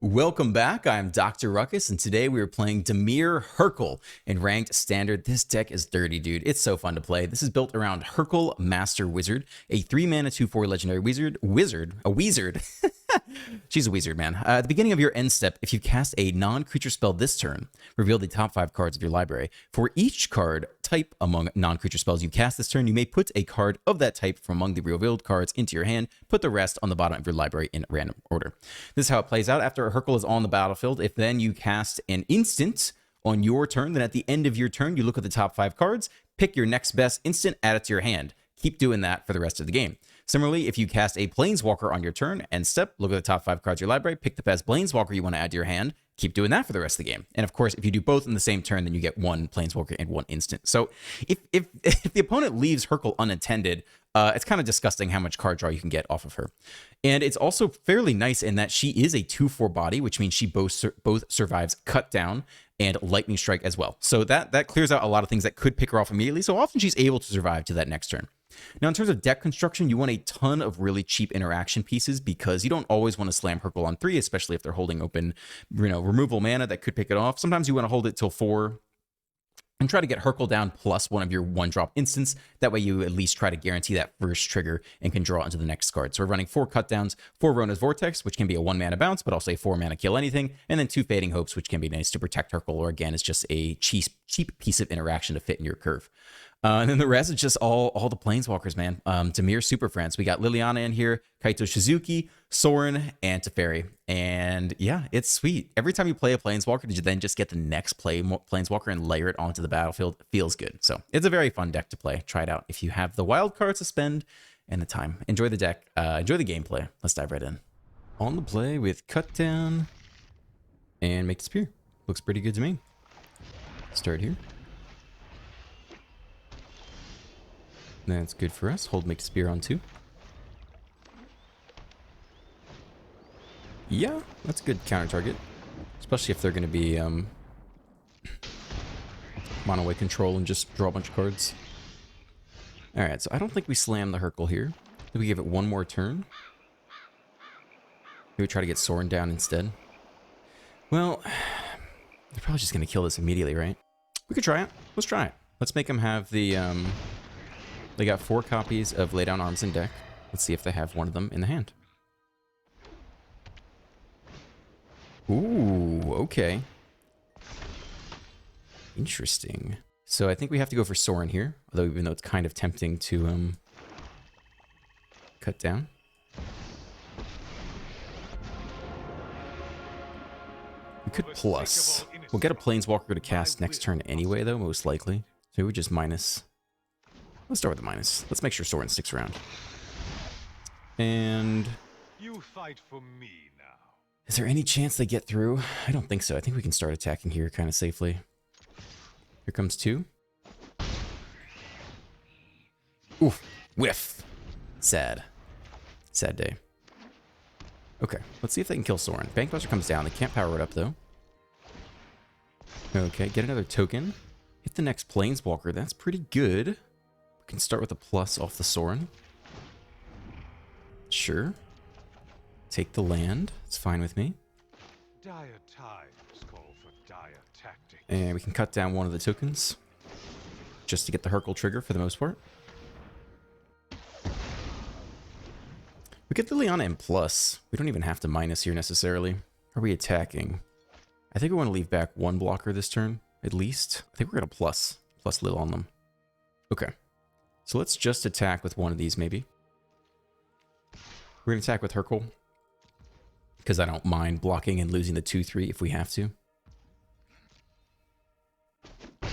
Welcome back, I'm Dr. Ruckus, and today we are playing Dimir Hurkyl in Ranked Standard. This deck is dirty, dude. It's so fun to play. This is built around Hurkyl Master Wizard, a 3-mana 2/4 legendary wizard. A wizard. She's a wizard, man. At the beginning of your end step, if you cast a non-creature spell this turn, reveal the top 5 cards of your library. For each card type among non-creature spells you cast this turn, you may put a card of that type from among the revealed cards into your hand, put the rest on the bottom of your library in random order. This is how it plays out. After Hurkyl is on the battlefield, if then you cast an instant on your turn, then at the end of your turn, you look at the top 5 cards, pick your next best instant, add it to your hand. Keep doing that for the rest of the game. Similarly, if you cast a Planeswalker on your turn, end step, look at the top 5 cards of your library, pick the best Planeswalker you want to add to your hand, keep doing that for the rest of the game. And of course, if you do both in the same turn, then you get one Planeswalker and one instant. So if the opponent leaves Hurkyl unattended, it's kind of disgusting how much card draw you can get off of her. And it's also fairly nice in that she is a 2/4 body, which means she both survives Cut Down and Lightning Strike as well. So that clears out a lot of things that could pick her off immediately. So often she's able to survive to that next turn. Now, in terms of deck construction, you want a ton of really cheap interaction pieces because you don't always want to slam Hurkyl on 3, especially if they're holding open, removal mana that could pick it off. Sometimes you want to hold it till 4 and try to get Hurkyl down plus one of your 1-drop instants. That way you at least try to guarantee that first trigger and can draw into the next card. So we're running 4 Cut Downs, 4 Rona's Vortex, which can be a 1-mana bounce, but also a 4-mana kill anything, and then 2 Fading Hopes, which can be nice to protect Hurkyl, or again, it's just a cheap piece of interaction to fit in your curve. And then the rest is just all the Planeswalkers, man. Dimir Superfriends. We got Liliana in here, Kaito Shizuki, Sorin, and Teferi. And yeah, it's sweet. Every time you play a Planeswalker, did you then just get the next Planeswalker and layer it onto the battlefield? It feels good. So it's a very fun deck to play. Try it out if you have the wild cards to spend and the time. Enjoy the deck. Enjoy the gameplay. Let's dive right in. On the play with Cut Down and Make Disappear. Looks pretty good to me. Start here. That's good for us. Hold Make Spear on 2. Yeah, that's a good counter target. Especially if they're going to be mono-way control and just draw a bunch of cards. Alright, so I don't think we slam the Hurkyl here. Maybe we give it one more turn. Maybe we try to get Sorin down instead. Well, they're probably just going to kill this immediately, right? We could try it. Let's try it. Let's make them have the... They got 4 copies of Lay Down Arms in deck. Let's see if they have one of them in the hand. Ooh, okay. Interesting. So I think we have to go for Sorin here, although even though it's kind of tempting to Cut Down. We could plus. We'll get a Planeswalker to cast next turn anyway, though, most likely. So we just minus. Let's start with the minus. Let's make sure Sorin sticks around. And... You fight for me now. Is there any chance they get through? I don't think so. I think we can start attacking here kind of safely. Here comes 2. Oof. Whiff. Sad. Sad day. Okay. Let's see if they can kill Sorin. Bankbuster comes down. They can't power it up, though. Okay. Get another token. Hit the next Planeswalker. That's pretty good. Can start with a plus off the Sorin. Sure. Take the land. It's fine with me. Dire times call for dire tactics. And we can cut down one of the tokens. Just to get the Hurkyl trigger for the most part. We get the Liliana in plus. We don't even have to minus here necessarily. Are we attacking? I think we want to leave back 1 blocker this turn, at least. I think we're going to plus Lil on them. Okay. So let's just attack with one of these, maybe. We're going to attack with Hurkyl. Because I don't mind blocking and losing the 2/3 if we have to. I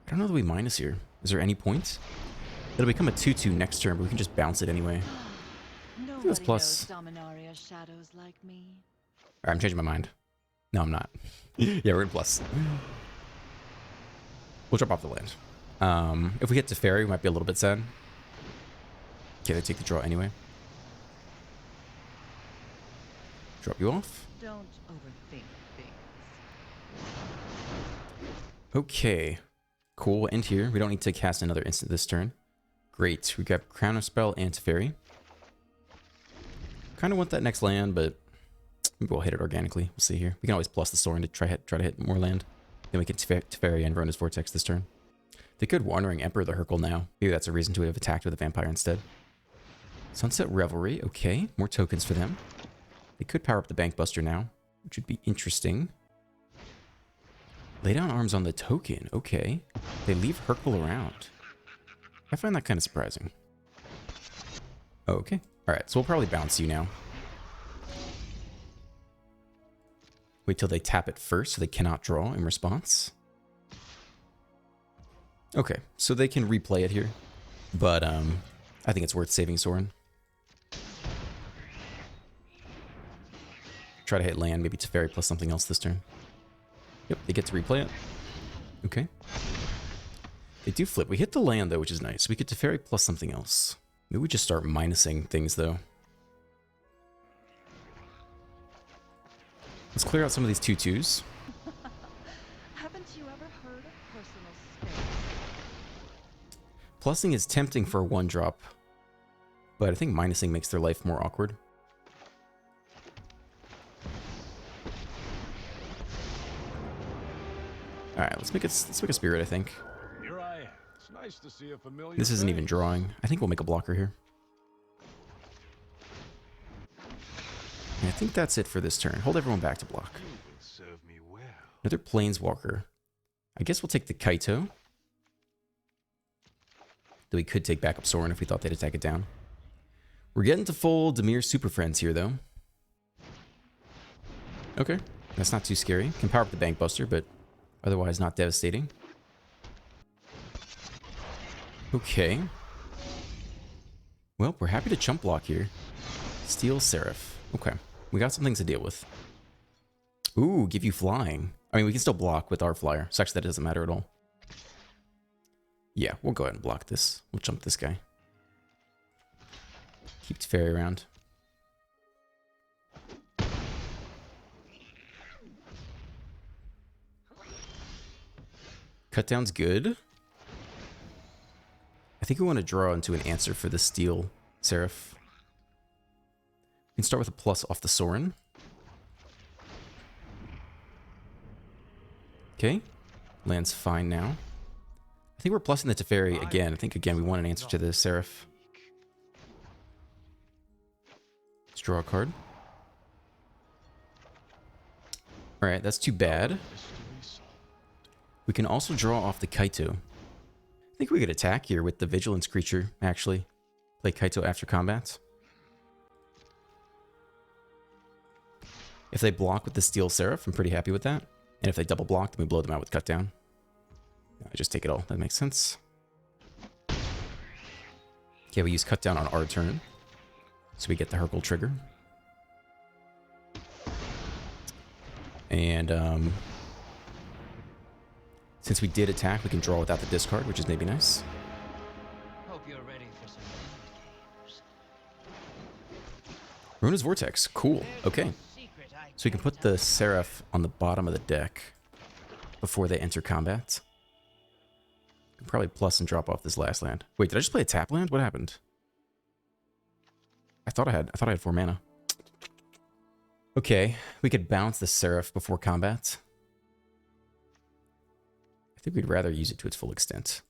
don't know that we minus here. Is there any point? It'll become a 2/2 next turn, but we can just bounce it anyway. I think that's plus. Alright, I'm changing my mind. No, I'm not. Yeah, we're in plus. We'll drop off the land. If we hit Teferi, we might be a little bit sad. Okay, they take the draw anyway. Drop you off. Don't overthink things. Okay. Cool, we'll end here. We don't need to cast another instant this turn. Great. We got Crown of Spell and Teferi. Kind of want that next land, but maybe we'll hit it organically. We'll see here. We can always plus the Sorin to try to hit more land. Then we can Teferi and Rona's Vortex this turn. They could Wandering Emperor the Hurkyl now. Maybe that's a reason to have attacked with a Vampire instead. Sunset Revelry. Okay, more tokens for them. They could power up the Bankbuster now, which would be interesting. Lay down arms on the token. Okay. They leave Hurkyl around. I find that kind of surprising. Okay. Alright, so we'll probably bounce you now. Wait till they tap it first so they cannot draw in response. Okay, so they can replay it here. But I think it's worth saving Sorin. Try to hit land, maybe Teferi plus something else this turn. Yep, they get to replay it. Okay. They do flip. We hit the land, though, which is nice. We get Teferi plus something else. Maybe we just start minusing things, though. Let's clear out some of these 2/2s. Haven't you ever heard of personal space? Plussing is tempting for a 1-drop, but I think minusing makes their life more awkward. All right, let's make a spirit, I think. Here I am. It's nice to see a familiar This isn't face. even drawing. I think we'll make a blocker here. And I think that's it for this turn. Hold everyone back to block. You will serve me well. Another Planeswalker. I guess we'll take the Kaito. Though we could take back up Sorin if we thought they'd attack it down. We're getting to full Dimir Superfriends here, though. Okay, that's not too scary. Can power up the Bankbuster, but otherwise not devastating. Okay. Well, we're happy to chump block here. Steel Seraph. Okay, we got some things to deal with. Ooh, give you flying. I mean, we can still block with our flyer, so actually that doesn't matter at all. Yeah, we'll go ahead and block this. We'll jump this guy. Keep Teferi around. Cut down's good. I think we want to draw into an answer for the Steel Seraph. We can start with a plus off the Sorin. Okay. Land's fine now. I think we're plussing the Teferi again. I think, again, we want an answer to the Seraph. Let's draw a card. Alright, that's too bad. We can also draw off the Kaito. I think we could attack here with the Vigilance creature, actually. Play Kaito after combat. If they block with the Steel Seraph, I'm pretty happy with that. And if they double block, then we blow them out with Cut Down. I just take it all. That makes sense. Okay, we use Cut Down on our turn. So we get the Hurkyl trigger. And, since we did attack, we can draw without the discard, which is maybe nice. Hope you're ready for some games. Rona's Vortex. Cool. Okay. So we can put the Seraph on the bottom of the deck before they enter combat. We can probably plus and drop off this last land. Wait, did I just play a tap land? What happened? I thought I had 4 mana. Okay, we could bounce the Seraph before combat. I think we'd rather use it to its full extent.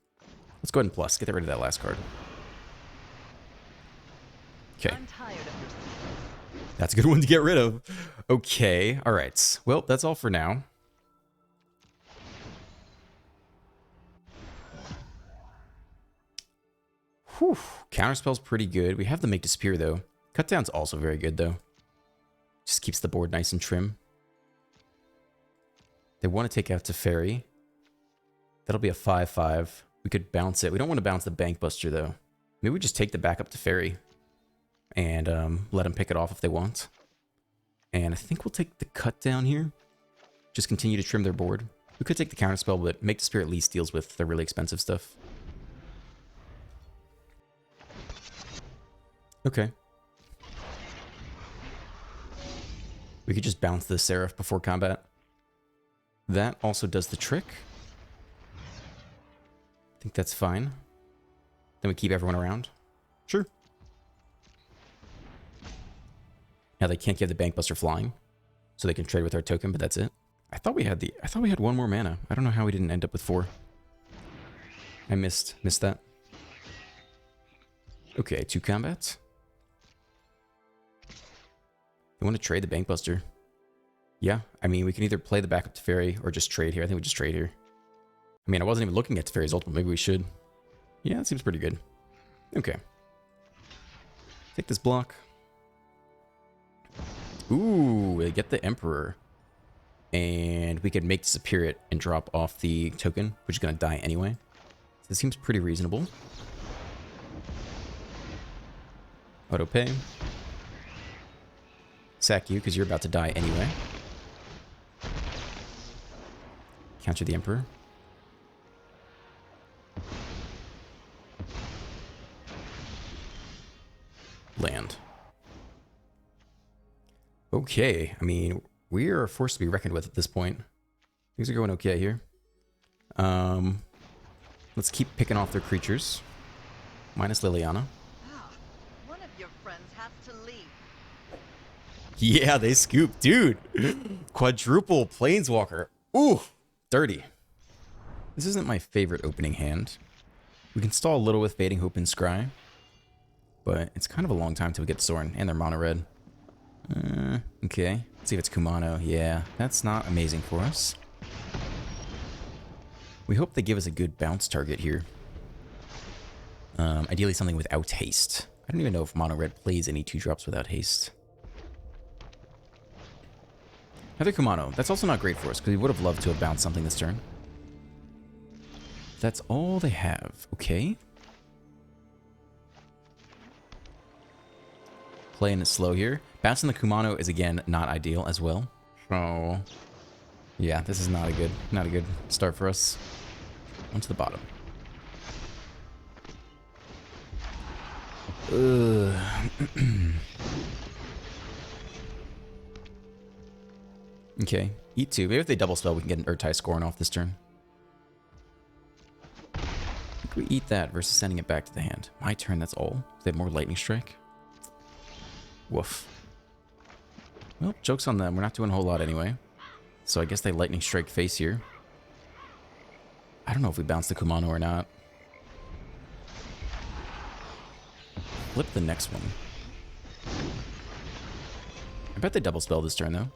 Let's go ahead and plus. Get rid of that last card. Okay. I'm tired of your secrets. That's a good one to get rid of. Okay, all right. Well, that's all for now. Whew. Counterspell's pretty good. We have the Make Disappear, though. Cut Down's also very good, though. Just keeps the board nice and trim. They want to take out Teferi. That'll be a 5/5. We could bounce it. We don't want to bounce the Bankbuster, though. Maybe we just take the backup Teferi and let them pick it off if they want. And I think we'll take the Cut Down here. Just continue to trim their board. We could take the Counterspell, but Make Disappear at least deals with the really expensive stuff. Okay. We could just bounce the Seraph before combat. That also does the trick. I think that's fine. Then we keep everyone around. Sure. Now they can't give the Bankbuster flying, so they can trade with our token, but that's it. I thought we had one more mana. I don't know how we didn't end up with 4. I missed that. Okay, 2 combats. You want to trade the Bankbuster? Yeah, I mean, we can either play the backup Teferi or just trade here. I think we just trade here. I mean, I wasn't even looking at Teferi's ultimate. Maybe we should. Yeah, that seems pretty good. Okay. Take this block. Ooh, they get the Emperor. And we could make disappear it and drop off the token, which is going to die anyway. So this seems pretty reasonable. Auto pay. Sack you, because you're about to die anyway. Counter the Emperor. Land. Okay, I mean, we are forced to be reckoned with at this point. Things are going okay here. Let's keep picking off their creatures. Minus Liliana. Ah, one of your friends has to leave. Yeah, they scooped. Dude. Quadruple Planeswalker. Ooh, dirty. This isn't my favorite opening hand. We can stall a little with Fading Hope and Scry. But it's kind of a long time till we get Sorin, and they're mono red. Okay. Let's see if it's Kumano. Yeah, that's not amazing for us. We hope they give us a good bounce target here. Ideally something without haste. I don't even know if mono red plays any 2-drops without haste. Another Kumano. That's also not great for us, because we would have loved to have bounced something this turn. That's all they have. Okay. Playing it slow here. Bouncing the Kumano is, again, not ideal as well. So, yeah, this is not a good start for us. On to the bottom. Okay, eat 2. Maybe if they double spell, we can get an Urtai scoring off this turn. I think we eat that versus sending it back to the hand. My turn, that's all. They have more Lightning Strike. Woof. Well, joke's on them. We're not doing a whole lot anyway. So I guess they Lightning Strike face here. I don't know if we bounce the Kumano or not. Flip the next one. I bet they double spell this turn, though.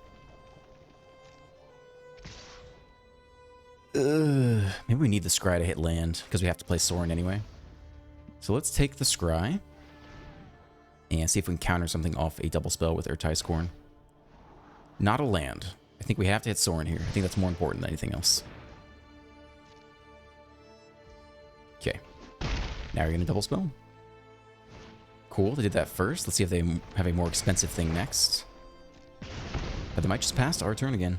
Maybe we need the Scry to hit land, because we have to play Sorin anyway. So let's take the Scry. And see if we can counter something off a double spell with Urtai Scorn. Not a land. I think we have to hit Sorin here. I think that's more important than anything else. Okay. Now you're going to double spell. Cool, they did that first. Let's see if they have a more expensive thing next. But they might just pass to our turn again.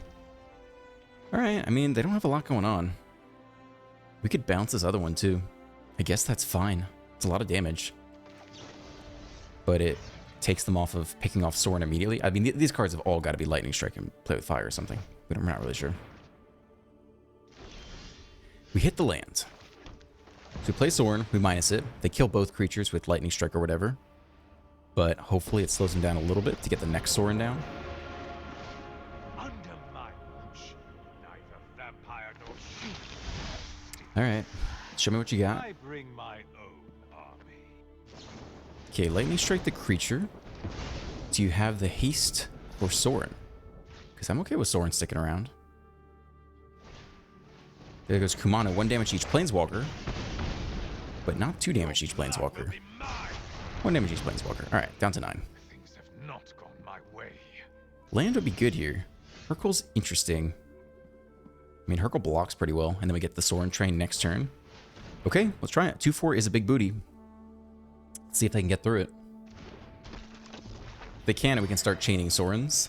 Alright, I mean, they don't have a lot going on. We could bounce this other one too. I guess that's fine. It's a lot of damage. But it takes them off of picking off Sorin immediately. I mean, these cards have all got to be Lightning Strike and play with fire or something. But I'm not really sure. We hit the land. So we play Sorin, we minus it. They kill both creatures with Lightning Strike or whatever. But hopefully it slows them down a little bit to get the next Sorin down. Under my watch, neither vampire nor human. Alright. Show me what you got. I bring my own army. Okay, Lightning Strike the creature. Do you have the haste for Sorin? Because I'm okay with Sorin sticking around. There goes Kumano. 1 damage each Planeswalker. But not 2 damage each Planeswalker. 1 damage each Planeswalker. Alright, down to 9. Things have not gone my way. Land would be good here. Hurkyl's interesting. I mean, Hurkyl blocks pretty well. And then we get the Sorin train next turn. Okay, let's try it. 2-4 is a big booty. Let's see if they can get through it. If they can, and we can start chaining Sorins.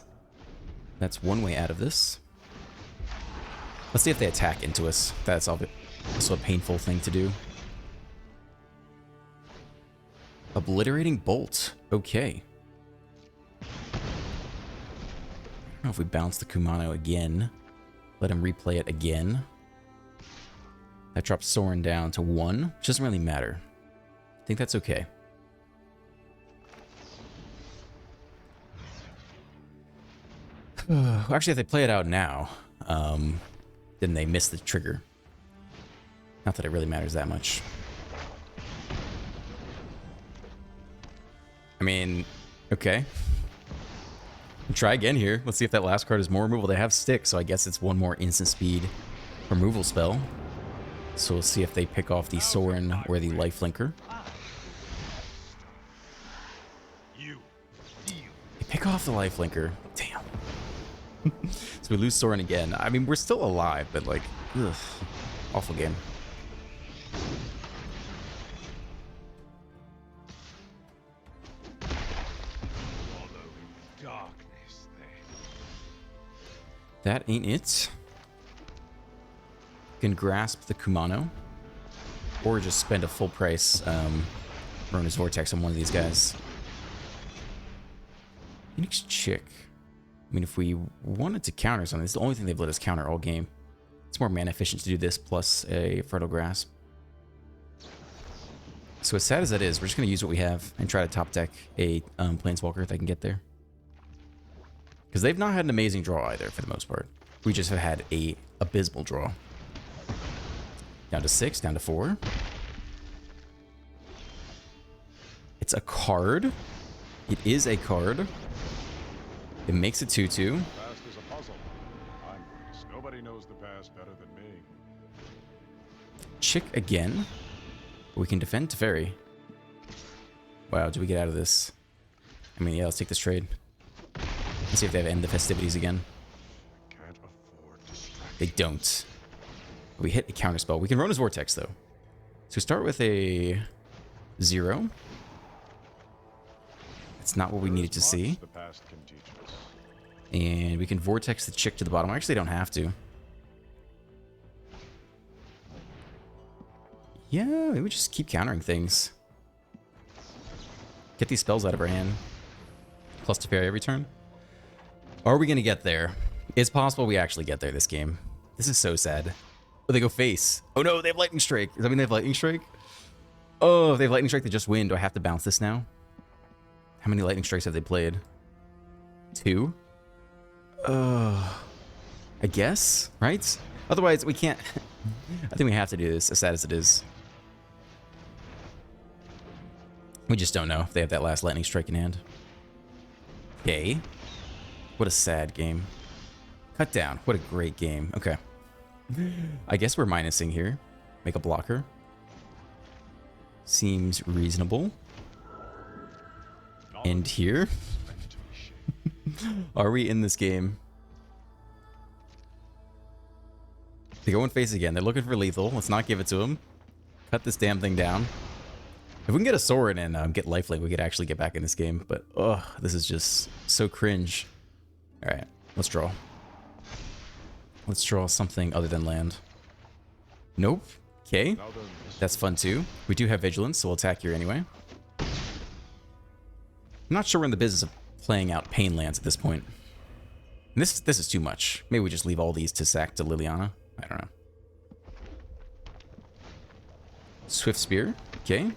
That's one way out of this. Let's see if they attack into us. That's also a painful thing to do. Obliterating Bolt. Okay. I don't know if we bounce the Kumano again. Let him replay it again. That drops Sorin down to 1, which doesn't really matter. I think that's okay. Actually, if they play it out now, then they miss the trigger. Not that it really matters that much. I mean, okay. Try again here. Let's see if that last card is more removal. They have stick, so I guess it's one more instant speed removal spell. So we'll see if they pick off the Sorin or the Lifelinker. They pick off the Lifelinker. Damn. So we lose Sorin again. I mean, we're still alive, but like, ugh, awful game. That ain't it. Can grasp the Kumano, or just spend a full price Rona's Vortex on one of these guys. Phoenix Chick. I mean, if we wanted to counter something, it's the only thing they've let us counter all game. It's more mana efficient to do this plus a Fertile Grasp. So as sad as that is, we're just going to use what we have and try to top deck a Planeswalker if I can get there. Because they've not had an amazing draw either, for the most part. We just have had a abysmal draw. Down to 6, down to 4. It's a card. It is a card. It makes it 2/2. Past is a puzzle. Nobody knows the past better than me. Chick again. We can defend Teferi. Wow, do we get out of this? I mean, yeah, let's take this trade. Let's see if they have End the Festivities again. Can't afford distraction. They don't. We hit a counterspell. We can Rona's Vortex, though. So we start with a 0. That's not what we needed to see. The past can teach us. And we can Vortex the Chick to the bottom. I actually don't have to. Yeah, maybe we just keep countering things. Get these spells out of our hand. Plus Teferi every turn. Are we going to get there? It's possible we actually get there this game. This is so sad. Oh, they go face. Oh no, they have Lightning Strike. Does that mean they have Lightning Strike? Oh, if they have Lightning Strike, they just win. Do I have to bounce this now? How many Lightning Strikes have they played? 2? I guess, right? Otherwise, we can't... I think we have to do this, as sad as it is. We just don't know if they have that last Lightning Strike in hand. Okay. What a sad game. Cut down. What a great game. Okay. I guess we're minusing here. Make a blocker. Seems reasonable. And here. Are we in this game? They go in face again. They're looking for lethal. Let's not give it to them. Cut this damn thing down. If we can get a sword and get lifelink, we could actually get back in this game. But, ugh, this is just so cringe. Alright, let's draw. Let's draw something other than land. Nope. Okay. That's fun too. We do have Vigilance, so we'll attack here anyway. I'm not sure we're in the business of playing out pain lands at this point. And this is too much. Maybe we just leave all these to sack to Liliana. I don't know. Swift Spear. Okay.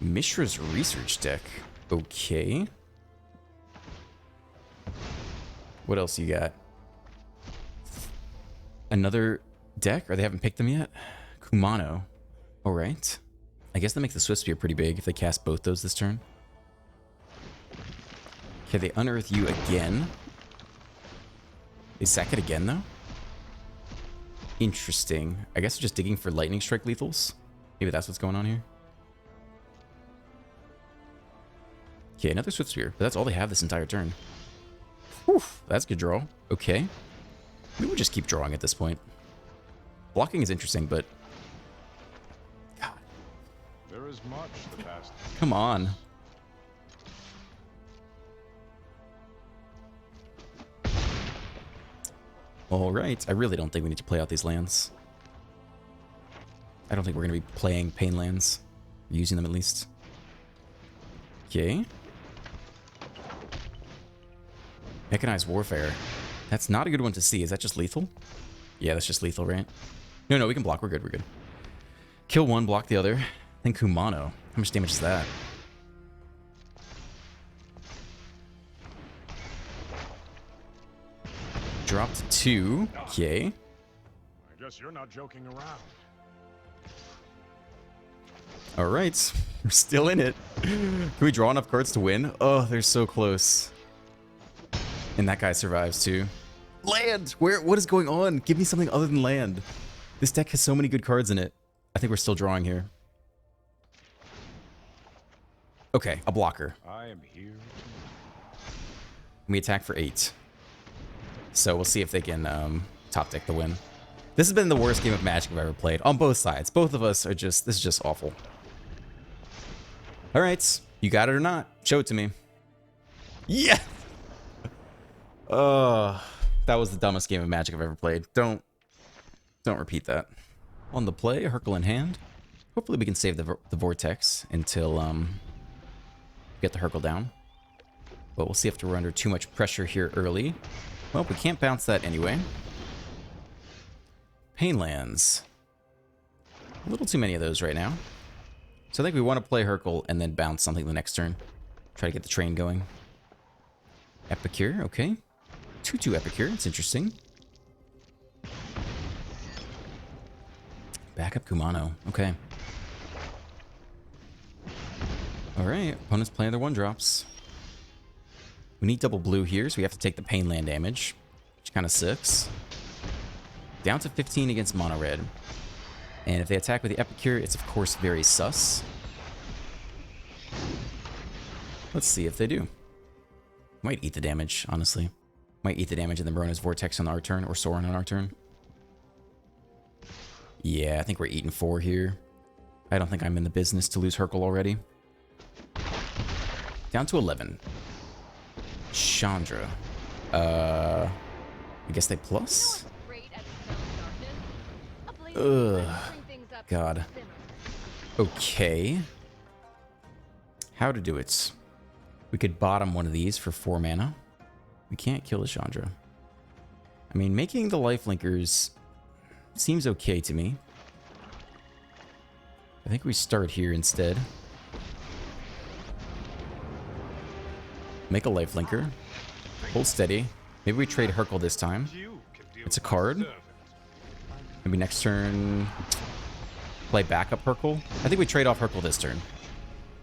Mishra's Research deck. Okay. What else you got? Another deck? Or they haven't picked them yet? Kumano. Alright. I guess they make the Swift Spear pretty big if they cast both those this turn. Okay, they unearth you again. They sack it again, though? Interesting. I guess they're just digging for Lightning Strike lethals. Maybe that's what's going on here. Okay, another Swift Spear. But that's all they have this entire turn. Whew, that's a good draw. Okay. We would just keep drawing at this point. Blocking is interesting, but... God. There is much the past. Come on. Alright, I really don't think we need to play out these lands. I don't think we're going to be playing pain lands. Using them at least. Okay. Mechanized Warfare. That's not a good one to see. Is that just lethal? Yeah, that's just lethal, right? No, we can block. We're good, we're good. Kill one, block the other. Then Kumano. How much damage is that? dropped 2. Okay. I guess you're not joking around. All right. We're still in it. Can we draw enough cards to win? Oh, they're so close. And that guy survives too. Land! What is going on? Give me something other than land. This deck has so many good cards in it. I think we're still drawing here. Okay, a blocker. I am here. We attack for 8. So we'll see if they can top deck the win. This has been the worst game of Magic I've ever played. On both sides. Both of us are just... This is just awful. Alright. You got it or not? Show it to me. Yeah! That was the dumbest game of Magic I've ever played. Don't repeat that. On the play, Hurkyl in hand. Hopefully we can save the Vortex until get the Hurkyl down. But we'll see if we're under too much pressure here early. Well, we can't bounce that anyway. Pain lands. A little too many of those right now. So I think we want to play Hurkyl and then bounce something the next turn. Try to get the train going. Epicure, okay. 2/2 Epicure, it's interesting. Backup Kumano, okay. Alright, opponent's playing their 1-drops. We need double blue here, so we have to take the pain land damage, which kind of sucks. Down to 15 against mono red. And if they attack with the Epicure, it's of course very sus. Let's see if they do. Might eat the damage, honestly. Might eat the damage and then Barona's Vortex on our turn, or Sorin on our turn. Yeah, I think we're eating 4 here. I don't think I'm in the business to lose Hurkyl already. Down to 11. Chandra. I guess they plus? Ugh. God. Okay. How to do it? We could bottom one of these for 4 mana. We can't kill the Chandra. I mean, making the lifelinkers seems okay to me. I think we start here instead. Make a lifelinker. Hold steady. Maybe we trade Hurkyl this time. It's a card. Maybe next turn play backup Hurkyl. I think we trade off Hurkyl this turn.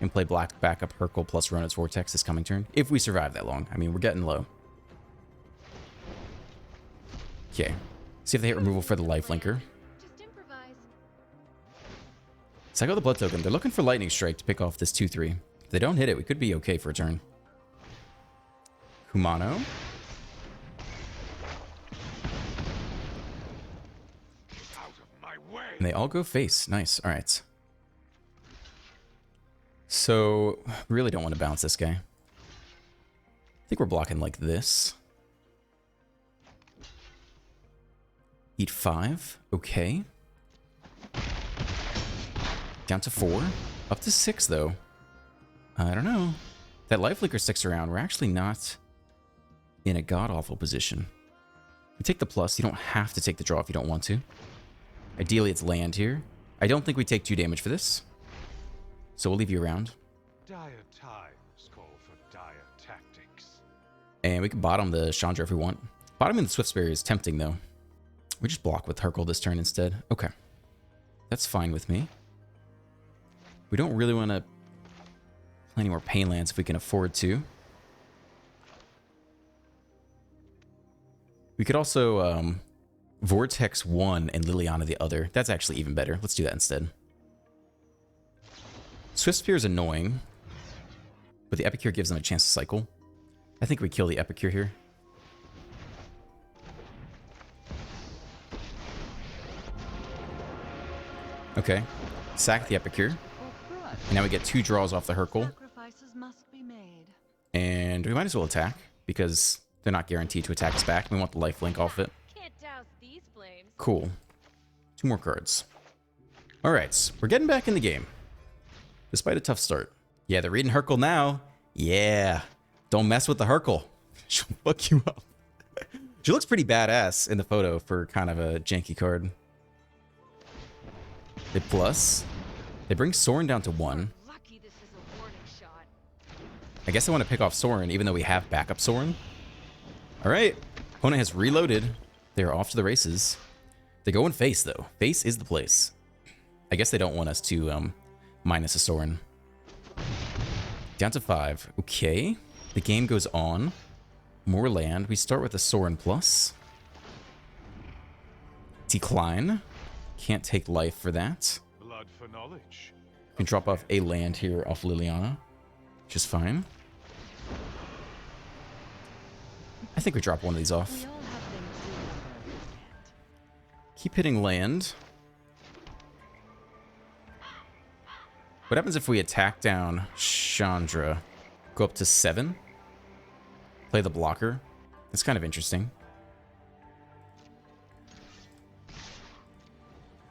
And play black backup Hurkyl plus Rona's Vortex this coming turn. If we survive that long. I mean, we're getting low. Okay. See if they hit removal for the lifelinker. Cycle the blood token. They're looking for Lightning Strike to pick off this 2/3. If they don't hit it, we could be okay for a turn. Kumano. And they all go face. Nice. All right. So, we really don't want to bounce this guy. I think we're blocking like this. Eat 5. Okay. Down to 4. Up to 6, though. I don't know. That lifelinker sticks around. We're actually not in a god-awful position. We take the plus. You don't have to take the draw if you don't want to. Ideally, it's land here. I don't think we take 2 damage for this. So we'll leave you around. Dire times call for dire tactics. And we can bottom the Chandra if we want. Bottoming the Swift Spear is tempting, though. We just block with Hurkyl this turn instead. Okay. That's fine with me. We don't really want to play any more pain lands if we can afford to. We could also Vortex 1 and Liliana the other. That's actually even better. Let's do that instead. Swift Spear is annoying, but the Epicure gives them a chance to cycle. I think we kill the Epicure here. Okay. Sack the Epicure. And now we get 2 draws off the Hurkyl. And we might as well attack, because they're not guaranteed to attack us back. We want the lifelink off it. Cool. 2 more cards. Alright, we're getting back in the game. Despite a tough start. Yeah, they're reading Hurkyl now. Yeah. Don't mess with the Hurkyl. She'll fuck you up. She looks pretty badass in the photo for kind of a janky card. They plus. They bring Sorin down to 1. I guess I want to pick off Sorin, even though we have backup Sorin. Alright. Opponent has reloaded. They're off to the races. They're going face, though. Face is the place. I guess they don't want us to minus a Sorin. Down to 5. Okay. The game goes on. More land. We start with a Sorin plus. Decline. Can't take life for that. Blood for knowledge. Can drop off a land here off Liliana, which is fine. I think we drop one of these off. We all have things to remember. Keep hitting land. What happens if we attack down Chandra? Go up to 7? Play the blocker? That's kind of interesting.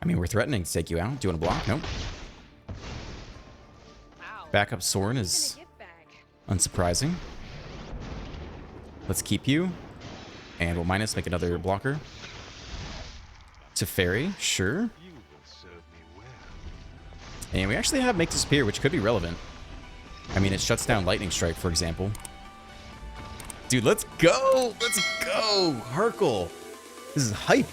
I mean, we're threatening to take you out. Do you want to block? Nope. Backup Sorin is unsurprising. Let's keep you. And we'll minus, make another blocker. Teferi, sure. You will serve me well. And we actually have Make Disappear, which could be relevant. I mean, it shuts down Lightning Strike, for example. Dude, let's go! Let's go! Hurkyl! This is hype!